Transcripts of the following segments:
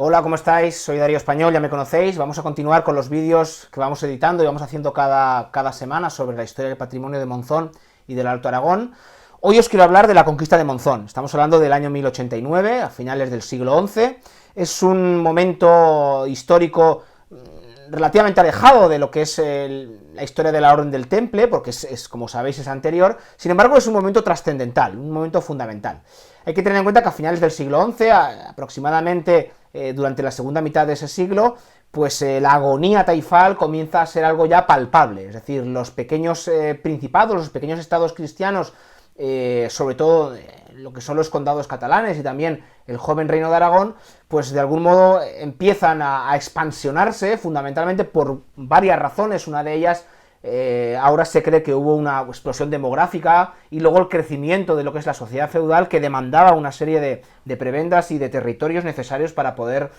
Hola, ¿cómo estáis? Soy Darío Español, ya me conocéis. Vamos a continuar con los vídeos que vamos editando y vamos haciendo cada semana sobre la historia del patrimonio de Monzón y del Alto Aragón. Hoy os quiero hablar de la conquista de Monzón. Estamos hablando del año 1089, a finales del siglo XI. Es un momento histórico relativamente alejado de lo que es la historia de la Orden del Temple, porque como sabéis, es anterior. Sin embargo, es un momento trascendental, un momento fundamental. Hay que tener en cuenta que a finales del siglo XI, aproximadamente durante la segunda mitad de ese siglo, pues la agonía taifal comienza a ser algo ya palpable. Es decir, los pequeños principados, los pequeños estados cristianos, sobre todo lo que son los condados catalanes y también el joven reino de Aragón, pues de algún modo empiezan a expansionarse, fundamentalmente por varias razones. Una de ellas, ahora se cree que hubo una explosión demográfica y luego el crecimiento de lo que es la sociedad feudal, que demandaba una serie de prebendas y de territorios necesarios para poder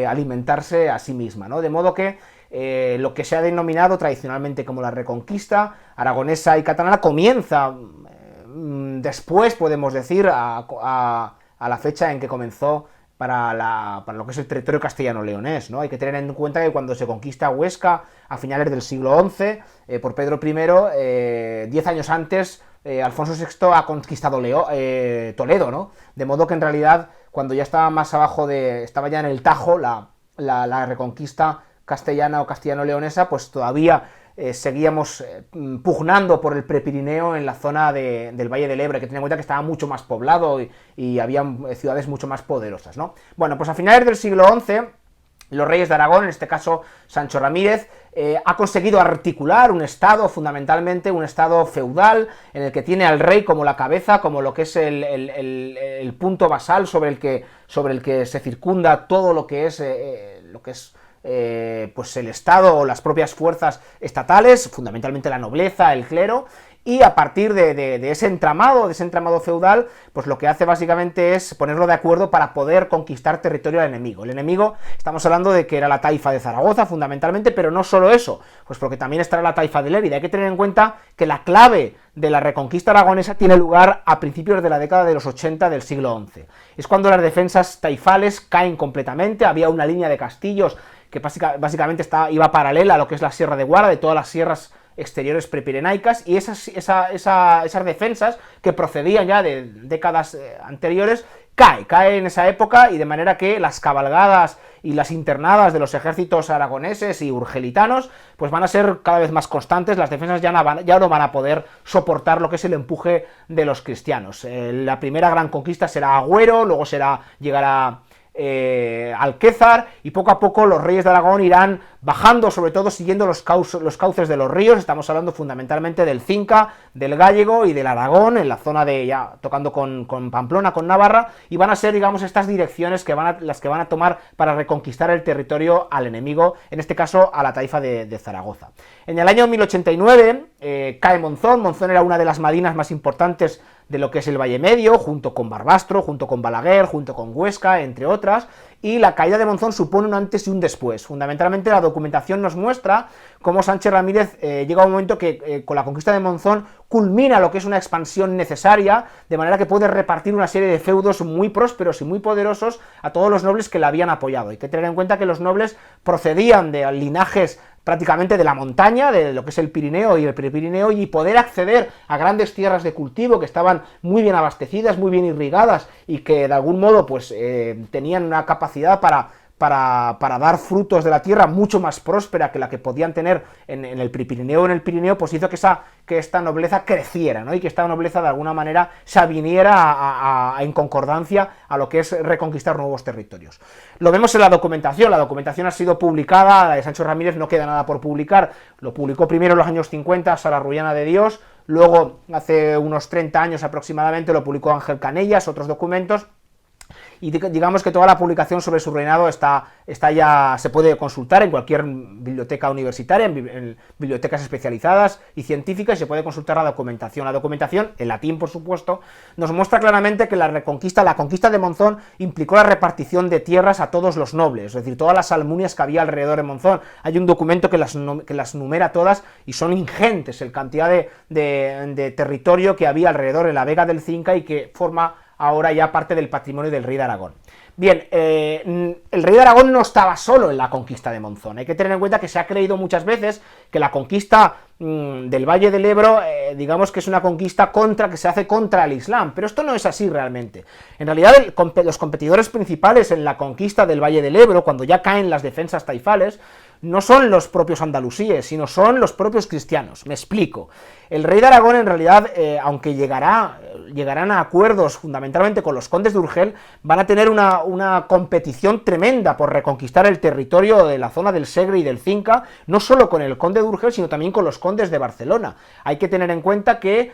alimentarse a sí misma, ¿no? De modo que lo que se ha denominado tradicionalmente como la Reconquista aragonesa y catalana comienza después, podemos decir, a la fecha en que comenzó para lo que es el territorio castellano-leonés, ¿no? Hay que tener en cuenta que cuando se conquista Huesca a finales del siglo XI por Pedro I, 10 años antes, Alfonso VI ha conquistado Toledo, ¿no? De modo que en realidad, cuando ya estaba más abajo estaba ya en el Tajo, la reconquista castellana o castellano-leonesa, pues todavía seguíamos pugnando por el Prepirineo en la zona del Valle del Ebro. Hay que tener en cuenta que estaba mucho más poblado y había ciudades mucho más poderosas, ¿no? Bueno, pues a finales del siglo XI, los reyes de Aragón, en este caso Sancho Ramírez, ha conseguido articular un estado, fundamentalmente un estado feudal, en el que tiene al rey como la cabeza, como lo que es el punto basal sobre el que se circunda todo lo que es pues el Estado o las propias fuerzas estatales, fundamentalmente la nobleza, el clero, y a partir de ese entramado feudal, pues lo que hace básicamente es ponerlo de acuerdo para poder conquistar territorio al enemigo. El enemigo, estamos hablando de que era la taifa de Zaragoza, fundamentalmente, pero no solo eso, pues porque también estará la taifa de Lérida. Hay que tener en cuenta que la clave de la reconquista aragonesa tiene lugar a principios de la década de los 80 del siglo XI. Es cuando las defensas taifales caen completamente. Había una línea de castillos que básicamente iba paralela a lo que es la Sierra de Guara, de todas las sierras exteriores prepirenaicas, y esas defensas, que procedían ya de décadas anteriores, cae en esa época, y de manera que las cabalgadas y las internadas de los ejércitos aragoneses y urgelitanos pues van a ser cada vez más constantes. Las defensas ya no van a poder soportar lo que es el empuje de los cristianos. La primera gran conquista será Agüero, luego llegará Alquézar, y poco a poco los reyes de Aragón irán bajando, sobre todo siguiendo los cauces de los ríos. Estamos hablando fundamentalmente del Cinca, del Gállego y del Aragón, en la zona ya tocando con Pamplona, con Navarra, y van a ser, digamos, estas direcciones las que van a tomar para reconquistar el territorio al enemigo, en este caso a la taifa de Zaragoza. En el año 1089 cae Monzón. Monzón era una de las madinas más importantes de lo que es el Valle Medio, junto con Barbastro, junto con Balaguer, junto con Huesca, entre otras, y la caída de Monzón supone un antes y un después. Fundamentalmente la documentación nos muestra cómo Sánchez Ramírez llega a un momento que con la conquista de Monzón culmina lo que es una expansión necesaria, de manera que puede repartir una serie de feudos muy prósperos y muy poderosos a todos los nobles que la habían apoyado. Hay que tener en cuenta que los nobles procedían de linajes prácticamente de la montaña, de lo que es el Pirineo y el Prepirineo, y poder acceder a grandes tierras de cultivo que estaban muy bien abastecidas, muy bien irrigadas, y que de algún modo pues tenían una capacidad para dar frutos de la tierra mucho más próspera que la que podían tener en el Prepirineo o en el Pirineo, pues hizo que esta nobleza creciera, ¿no? Y que esta nobleza de alguna manera se aviniera en concordancia a lo que es reconquistar nuevos territorios. Lo vemos en la documentación ha sido publicada. La de Sancho Ramírez no queda nada por publicar. Lo publicó primero en los años 50 Sara Rullana de Dios, luego hace unos 30 años aproximadamente lo publicó Ángel Canellas, otros documentos. Y digamos que toda la publicación sobre su reinado está ya, se puede consultar en cualquier biblioteca universitaria, en bibliotecas especializadas y científicas, y se puede consultar la documentación. La documentación, en latín por supuesto, nos muestra claramente que la conquista de Monzón implicó la repartición de tierras a todos los nobles, es decir, todas las almunias que había alrededor de Monzón. Hay un documento que las numera todas y son ingentes el cantidad de territorio que había alrededor de la Vega del Cinca y que forma ahora ya parte del patrimonio del rey de Aragón. Bien, el rey de Aragón no estaba solo en la conquista de Monzón. Hay que tener en cuenta que se ha creído muchas veces que la conquista del Valle del Ebro, digamos que es una conquista que se hace contra el Islam, pero esto no es así realmente. En realidad, los competidores principales en la conquista del Valle del Ebro, cuando ya caen las defensas taifales, no son los propios andalusíes, sino son los propios cristianos. Me explico. El rey de Aragón, en realidad, aunque llegarán a acuerdos fundamentalmente con los condes de Urgel, van a tener una competición tremenda por reconquistar el territorio de la zona del Segre y del Cinca, no solo con el conde de Urgel, sino también con los condes de Barcelona. Hay que tener en cuenta que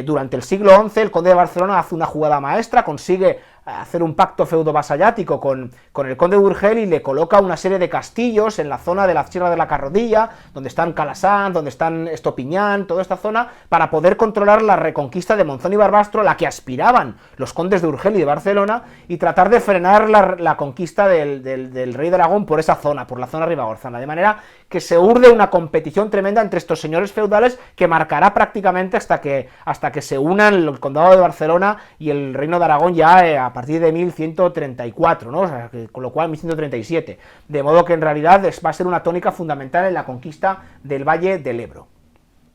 durante el siglo XI el conde de Barcelona hace una jugada maestra, consigue hacer un pacto feudo-vasallático con el conde de Urgel y le coloca una serie de castillos en la zona de la Sierra de la Carrodilla, donde están Calasán, donde están Estopiñán, toda esta zona, para poder controlar la reconquista de Monzón y Barbastro, la que aspiraban los condes de Urgel y de Barcelona, y tratar de frenar la conquista del rey de Aragón por esa zona, por la zona ribagorzana, de manera que se urde una competición tremenda entre estos señores feudales que marcará prácticamente hasta que se unan el condado de Barcelona y el reino de Aragón ya a partir de 1134, ¿no? O sea, con lo cual 1137, de modo que en realidad va a ser una tónica fundamental en la conquista del Valle del Ebro.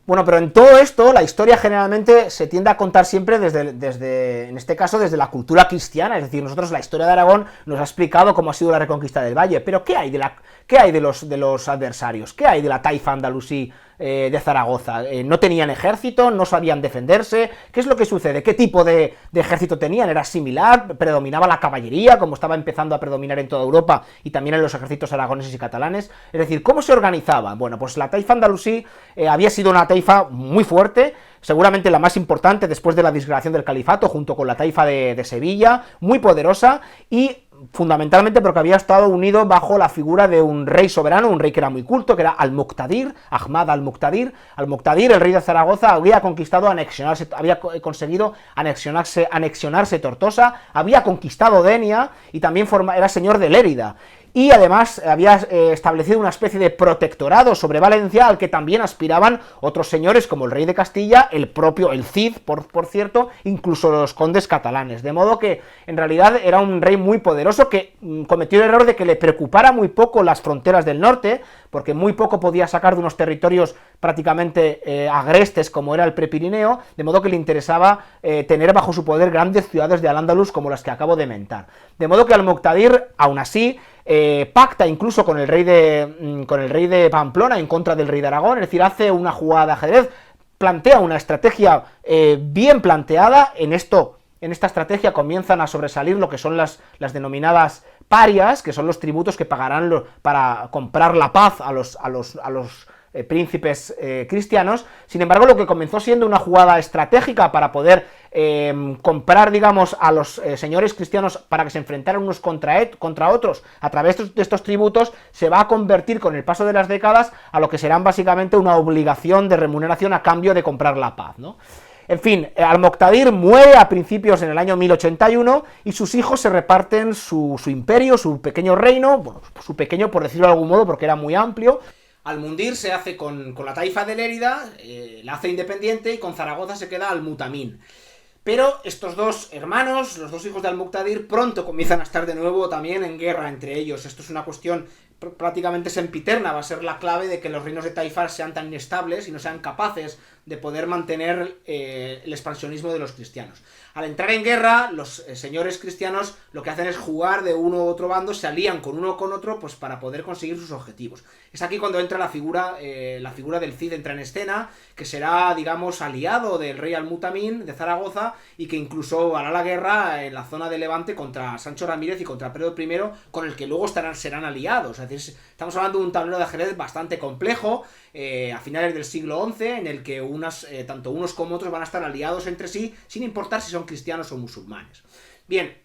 Bueno, pero en todo esto, la historia generalmente se tiende a contar siempre en este caso, desde la cultura cristiana, es decir, nosotros la historia de Aragón nos ha explicado cómo ha sido la reconquista del Valle, pero ¿qué hay de los adversarios? ¿Qué hay de la taifa andalusí de Zaragoza? ¿No tenían ejército? ¿No sabían defenderse? ¿Qué es lo que sucede? ¿Qué tipo de ejército tenían? ¿Era similar? ¿Predominaba la caballería, como estaba empezando a predominar en toda Europa y también en los ejércitos aragoneses y catalanes? Es decir, ¿cómo se organizaban? Bueno, pues la taifa andalusí había sido una taifa muy fuerte, seguramente la más importante después de la disgregación del califato, junto con la taifa de Sevilla, muy poderosa, y fundamentalmente porque había estado unido bajo la figura de un rey soberano, un rey que era muy culto, que era Al-Muqtadir, Ahmad Al-Muqtadir. Al-Muqtadir, el rey de Zaragoza, había conseguido anexionarse Tortosa, había conquistado Denia y también era señor de Lérida. Y además había establecido una especie de protectorado sobre Valencia al que también aspiraban otros señores como el rey de Castilla, el Cid, por cierto, incluso los condes catalanes, de modo que en realidad era un rey muy poderoso que cometió el error de que le preocupara muy poco las fronteras del norte, porque muy poco podía sacar de unos territorios prácticamente agrestes como era el Prepirineo, de modo que le interesaba tener bajo su poder grandes ciudades de Al-Ándalus como las que acabo de mentar. De modo que Al-Muqtadir, aún así, pacta incluso con el rey de Pamplona en contra del rey de Aragón, es decir, hace una jugada de ajedrez, plantea una estrategia bien planteada. En esta estrategia comienzan a sobresalir lo que son las denominadas parias, que son los tributos que pagarán para comprar la paz a los príncipes cristianos. Sin embargo, lo que comenzó siendo una jugada estratégica para poder comprar, digamos, a los señores cristianos para que se enfrentaran unos contra otros a través de estos tributos, se va a convertir con el paso de las décadas a lo que serán básicamente una obligación de remuneración a cambio de comprar la paz, ¿no? En fin, Al-Muqtadir muere a principios en el año 1081 y sus hijos se reparten su imperio, su pequeño reino, bueno, su pequeño por decirlo de algún modo porque era muy amplio. Al-Mundir se hace con la taifa de Lérida, la hace independiente, y con Zaragoza se queda Al-Mutamín. Pero estos dos hermanos, los dos hijos de Al-Muqtadir, pronto comienzan a estar de nuevo también en guerra entre ellos. Esto es una cuestión prácticamente sempiterna, va a ser la clave de que los reinos de taifas sean tan inestables y no sean capaces de poder mantener el expansionismo de los cristianos. Al entrar en guerra, los señores cristianos lo que hacen es jugar de uno u otro bando, se alían con uno o con otro, pues para poder conseguir sus objetivos. Es aquí cuando entra la figura del Cid entra en escena, que será, digamos, aliado del rey Al-Mutamín de Zaragoza y que incluso hará la guerra en la zona de Levante contra Sancho Ramírez y contra Pedro I, con el que luego serán aliados. Es decir, estamos hablando de un tablero de ajedrez bastante complejo, a finales del siglo XI, en el que tanto unos como otros van a estar aliados entre sí, sin importar si son cristianos o musulmanes. Bien,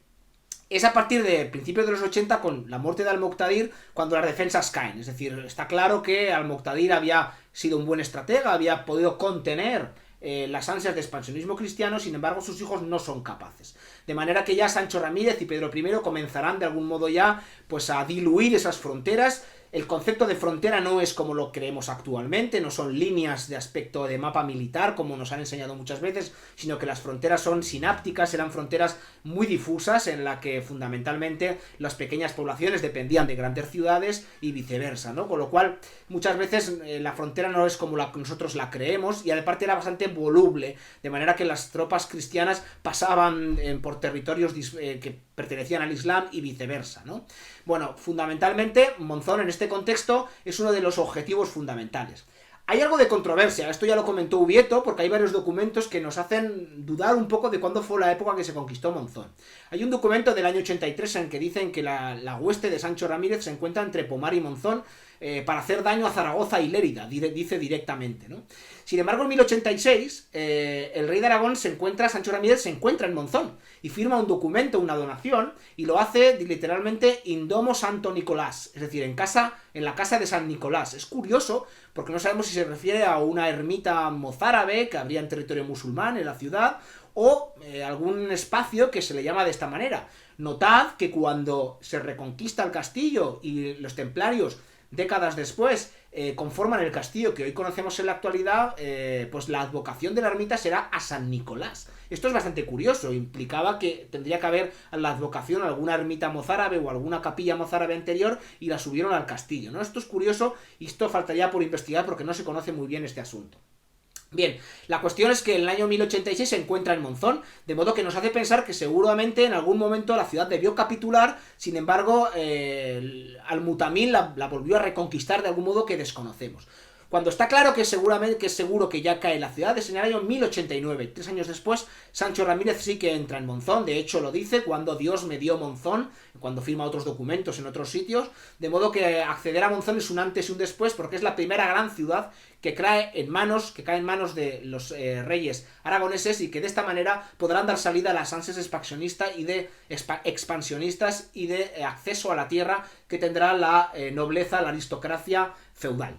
es a partir de principios de los 80, con la muerte de Al-Muqtadir, cuando las defensas caen. Es decir, está claro que Al-Muqtadir había sido un buen estratega, había podido contener las ansias de expansionismo cristiano, sin embargo sus hijos no son capaces. De manera que ya Sancho Ramírez y Pedro I comenzarán de algún modo ya pues a diluir esas fronteras, el concepto de frontera no es como lo creemos actualmente, no son líneas de aspecto de mapa militar como nos han enseñado muchas veces, sino que las fronteras son sinápticas, eran fronteras muy difusas en la que fundamentalmente las pequeñas poblaciones dependían de grandes ciudades y viceversa, ¿no? Con lo cual muchas veces la frontera no es como nosotros la creemos, y aparte era bastante voluble, de manera que las tropas cristianas pasaban por territorios que pertenecían al Islam y viceversa, ¿no? Bueno, fundamentalmente Monzón en este contexto es uno de los objetivos fundamentales. Hay algo de controversia, esto ya lo comentó Ubieto, porque hay varios documentos que nos hacen dudar un poco de cuándo fue la época que se conquistó Monzón. Hay un documento del año 83 en que dicen que la hueste de Sancho Ramírez se encuentra entre Pomar y Monzón para hacer daño a Zaragoza y Lérida, dice directamente, ¿no? Sin embargo, en 1086, el rey de Aragón Sancho Ramírez se encuentra en Monzón y firma un documento, una donación, y lo hace literalmente in domo Santo Nicolás, es decir, en la casa de San Nicolás. Es curioso, porque no sabemos si se refiere a una ermita mozárabe que habría en territorio musulmán en la ciudad, o algún espacio que se le llama de esta manera. Notad que cuando se reconquista el castillo y los templarios décadas después conforman el castillo que hoy conocemos en la actualidad, pues la advocación de la ermita será a San Nicolás. Esto es bastante curioso, implicaba que tendría que haber la advocación a alguna ermita mozárabe o alguna capilla mozárabe anterior y la subieron al castillo, ¿no? Esto es curioso y esto faltaría por investigar porque no se conoce muy bien este asunto. Bien, la cuestión es que en el año 1086 se encuentra en Monzón, de modo que nos hace pensar que seguramente en algún momento la ciudad debió capitular, sin embargo, Al-Mutamín la volvió a reconquistar de algún modo que desconocemos. Cuando está claro que seguramente que es seguro que ya cae la ciudad es en el año 1089. 3 años después, Sancho Ramírez sí que entra en Monzón. De hecho, lo dice cuando Dios me dio Monzón, cuando firma otros documentos en otros sitios. De modo que acceder a Monzón es un antes y un después, porque es la primera gran ciudad que cae en manos de los reyes aragoneses, y que de esta manera podrán dar salida a las ansias expansionistas y de acceso a la tierra que tendrá la nobleza, la aristocracia feudal.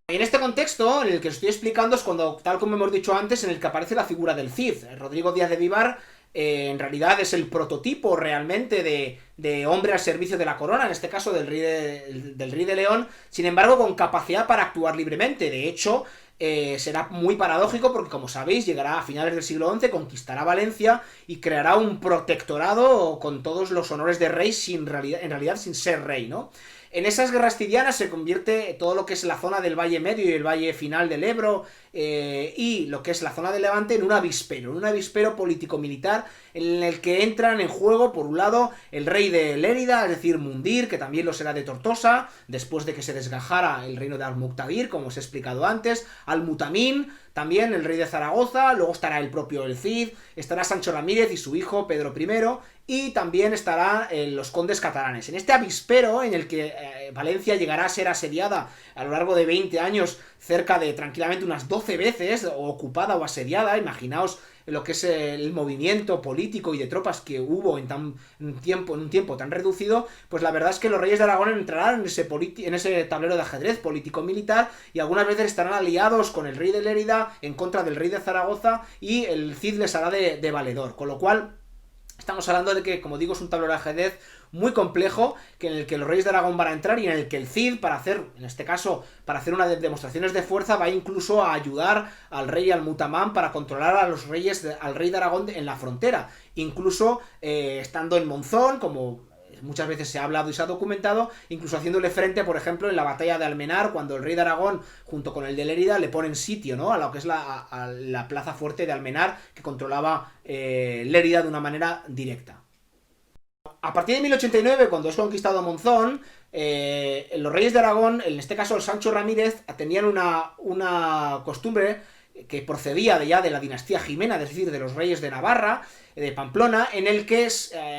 En este contexto, en el que os estoy explicando, es cuando, tal como hemos dicho antes, en el que aparece la figura del Cid. Rodrigo Díaz de Vivar, en realidad es el prototipo realmente de hombre al servicio de la corona, en este caso del rey de León, sin embargo con capacidad para actuar libremente. De hecho, será muy paradójico porque, como sabéis, llegará a finales del siglo XI, conquistará Valencia y creará un protectorado con todos los honores de rey, en realidad sin ser rey, ¿no? En esas guerras civianas se convierte todo lo que es la zona del Valle Medio y el Valle Final del Ebro y lo que es la zona de Levante en un avispero político-militar en el que entran en juego, por un lado, el rey de Lérida, es decir, Mundir, que también lo será de Tortosa, después de que se desgajara el reino de Al-Muqtadir, como os he explicado antes, Al-Mutamín, también el rey de Zaragoza, luego estará el propio el Cid, estará Sancho Ramírez y su hijo Pedro I, y también estarán los condes catalanes. En este avispero en el que Valencia llegará a ser asediada a lo largo de 20 años cerca de tranquilamente unas 12 veces, o ocupada o asediada, imaginaos lo que es el movimiento político y de tropas que hubo en un tiempo tan reducido, pues la verdad es que los reyes de Aragón entrarán en ese tablero de ajedrez político-militar y algunas veces estarán aliados con el rey de Lérida en contra del rey de Zaragoza, y el Cid les hará de valedor, con lo cual estamos hablando de que, como digo, es un tablero de ajedrez muy complejo, en el que los reyes de Aragón van a entrar y en el que el Cid, en este caso, para hacer unas demostraciones de fuerza, va incluso a ayudar al rey Al-Mutamán para controlar a los reyes, al rey de Aragón en la frontera. Incluso estando en Monzón, como muchas veces se ha hablado y se ha documentado, incluso haciéndole frente, por ejemplo, en la batalla de Almenar, cuando el rey de Aragón, junto con el de Lérida, le ponen sitio, ¿no?, a lo que es a la plaza fuerte de Almenar, que controlaba Lérida de una manera directa. A partir de 1089, cuando es conquistado Monzón, los reyes de Aragón, en este caso el Sancho Ramírez, tenían una costumbre que procedía ya de la dinastía Jimena, es decir, de los reyes de Navarra, de Pamplona, en el que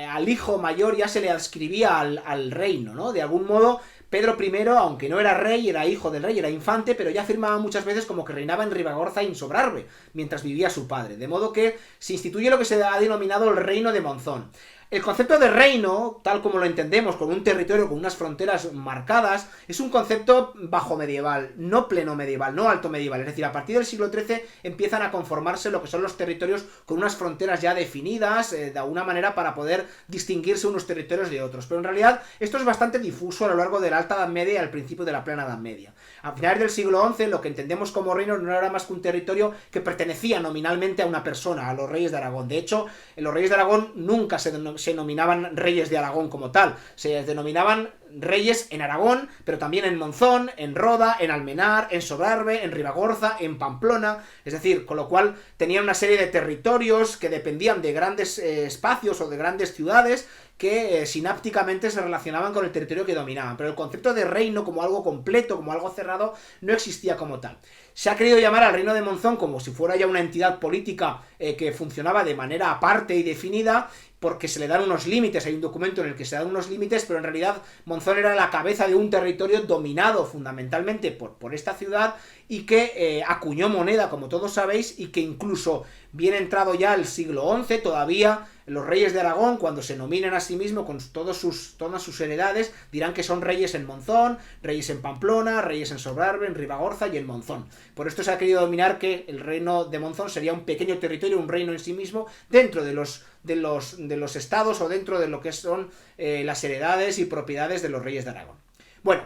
al hijo mayor ya se le adscribía al reino, ¿no? De algún modo, Pedro I, aunque no era rey, era hijo del rey, era infante, pero ya afirmaba muchas veces como que reinaba en Ribagorza in Sobrarbe, mientras vivía su padre. De modo que se instituye lo que se ha denominado el reino de Monzón. El concepto de reino, tal como lo entendemos, con un territorio, con unas fronteras marcadas, es un concepto bajo medieval, no pleno medieval, no alto medieval. Es decir, a partir del siglo XIII empiezan a conformarse lo que son los territorios con unas fronteras ya definidas, de alguna manera para poder distinguirse unos territorios de otros. Pero en realidad esto es bastante difuso a lo largo de la Alta Edad Media y al principio de la Plena Edad Media. A finales del siglo XI, lo que entendemos como reino no era más que un territorio que pertenecía nominalmente a una persona, a los reyes de Aragón. De hecho, los reyes de Aragón nunca se denominaban reyes de Aragón como tal, se denominaban reyes en Aragón, pero también en Monzón, en Roda, en Almenar, en Sobrarbe, en Ribagorza, en Pamplona, es decir, con lo cual tenían una serie de territorios que dependían de grandes espacios o de grandes ciudades que sinápticamente se relacionaban con el territorio que dominaban, pero el concepto de reino como algo completo, como algo cerrado, no existía como tal. Se ha querido llamar al reino de Monzón como si fuera ya una entidad política que funcionaba de manera aparte y definida, porque se le dan unos límites, hay un documento en el que se dan unos límites, pero en realidad Monzón era la cabeza de un territorio dominado fundamentalmente por esta ciudad y que acuñó moneda, como todos sabéis, y que incluso bien entrado ya el siglo XI, todavía los reyes de Aragón, cuando se nominen a sí mismos con todas sus heredades, dirán que son reyes en Monzón, reyes en Pamplona, reyes en Sobrarbe, en Ribagorza y en Monzón. Por esto se ha querido dominar que el reino de Monzón sería un pequeño territorio, un reino en sí mismo, dentro de los estados o dentro de lo que son las heredades y propiedades de los reyes de Aragón. Bueno,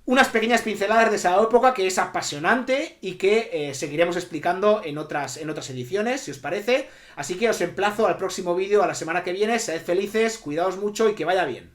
unas pequeñas pinceladas de esa época que es apasionante y que seguiremos explicando en otras ediciones, si os parece. Así que os emplazo al próximo vídeo, a la semana que viene. Sed felices, cuidaos mucho y que vaya bien.